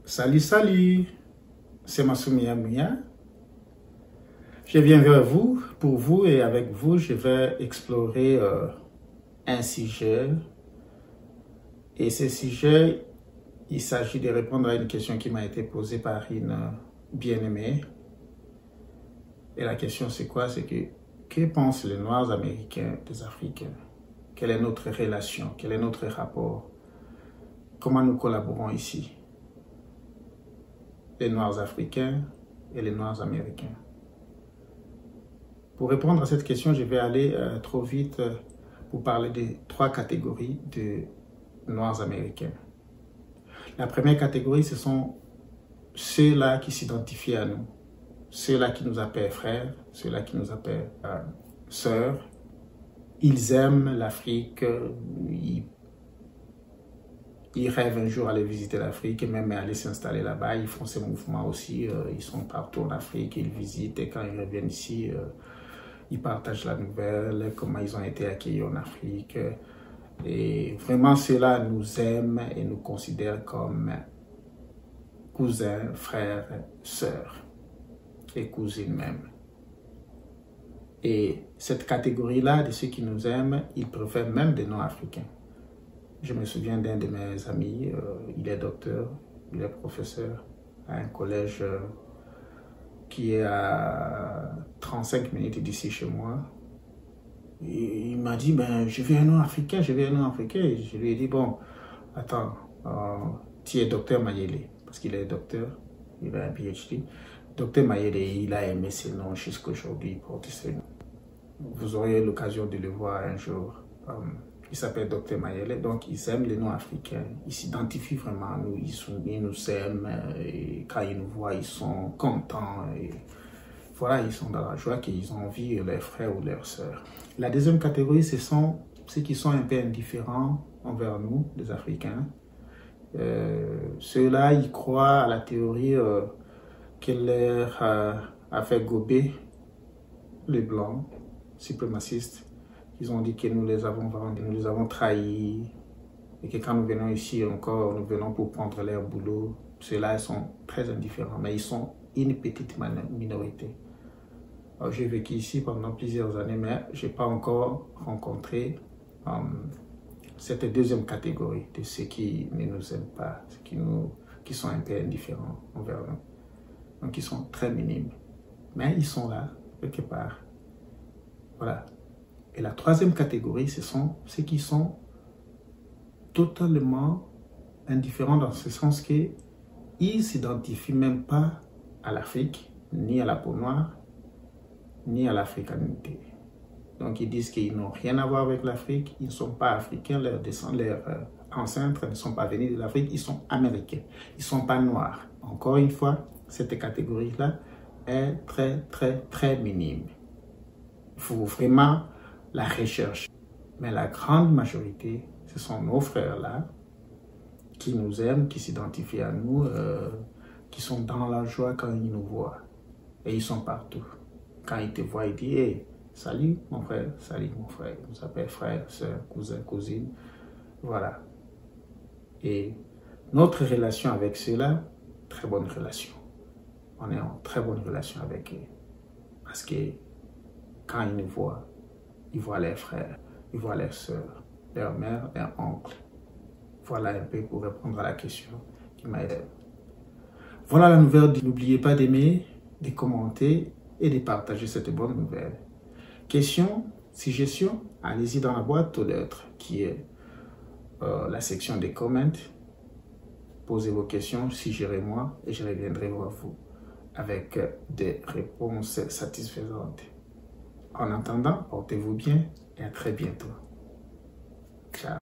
Salut, salut, c'est Massoumi Amouya. Je viens vers vous, pour vous et avec vous, je vais explorer un sujet. Et ce sujet, il s'agit de répondre à une question qui m'a été posée par une bien-aimée. Et la question c'est quoi? C'est que pensent les Noirs américains des Africains? Quelle est notre relation? Quel est notre rapport? Comment nous collaborons ici? Les Noirs africains et les Noirs américains. Pour répondre à cette question, je vais aller trop vite pour parler de 3 catégories de Noirs américains. La première catégorie, ce sont ceux-là qui s'identifient à nous, ceux-là qui nous appellent frères, ceux-là qui nous appellent sœurs. Ils aiment l'Afrique, ils rêvent un jour aller visiter l'Afrique, même aller s'installer là-bas. Ils font ces mouvements aussi, ils sont partout en Afrique, ils visitent et quand ils reviennent ici, ils partagent la nouvelle, comment ils ont été accueillis en Afrique. Et vraiment, ceux-là nous aiment et nous considèrent comme cousins, frères, sœurs et cousines même. Et cette catégorie-là de ceux qui nous aiment, ils préfèrent même des non-africains. Je me souviens d'un de mes amis, il est docteur, il est professeur à un collège qui est à 35 minutes d'ici chez moi. Et il m'a dit, ben, je veux un nom africain, je veux un nom africain. Et je lui ai dit, bon, attends, tu es docteur Mayele, parce qu'il est docteur, il a un PhD. Docteur Mayele, il a aimé ce nom jusqu'à aujourd'hui, il porte ce nom. Vous aurez l'occasion de le voir un jour. Il s'appelle Dr Mayele, donc ils aiment les noms africains, ils s'identifient vraiment à nous, ils nous aiment, et quand ils nous voient, ils sont contents, et voilà, ils sont dans la joie qu'ils ont envie, leurs frères ou leurs sœurs. La deuxième catégorie, ce sont ceux qui sont un peu indifférents envers nous, les Africains. Ceux-là, ils croient à la théorie qu'elle leur a fait gober les Blancs suprémacistes. Ils ont dit que nous les avons vendus, nous les avons trahis, et que quand nous venons ici encore, nous venons pour prendre leur boulot. Ceux-là, ils sont très indifférents, mais ils sont une petite minorité. J'ai vécu ici pendant plusieurs années, mais je n'ai pas encore rencontré cette deuxième catégorie de ceux qui ne nous aiment pas, ceux qui sont un peu indifférents envers nous. Donc, ils sont très minimes, mais ils sont là, quelque part. Voilà. Et la troisième catégorie, ce sont ceux qui sont totalement indifférents dans ce sens qu'ils ne s'identifient même pas à l'Afrique, ni à la peau noire, ni à l'africanité. Donc ils disent qu'ils n'ont rien à voir avec l'Afrique, ils ne sont pas africains, leurs ancêtres ne sont pas venus de l'Afrique, ils sont américains, ils ne sont pas noirs. Encore une fois, cette catégorie-là est très, très, très minime. Il faut vraiment la recherche. Mais la grande majorité, ce sont nos frères-là qui nous aiment, qui s'identifient à nous, qui sont dans la joie quand ils nous voient. Et ils sont partout. Quand ils te voient, ils disent hey, « Salut mon frère, salut mon frère ». Ils nous appellent frère, soeur, cousin, cousine. Voilà. Et notre relation avec ceux-là, très bonne relation. On est en très bonne relation avec eux. Parce que quand ils nous voient, ils voient leurs frères, ils voient leurs sœurs, leur mère, leur oncle. Voilà un peu pour répondre à la question qui m'a aidé. Voilà la nouvelle. N'oubliez pas d'aimer, de commenter et de partager cette bonne nouvelle. Question, suggestion, allez-y dans la boîte aux lettres qui est la section des comments. Posez vos questions, suggérez-moi et je reviendrai vers vous avec des réponses satisfaisantes. En attendant, portez-vous bien et à très bientôt. Ciao.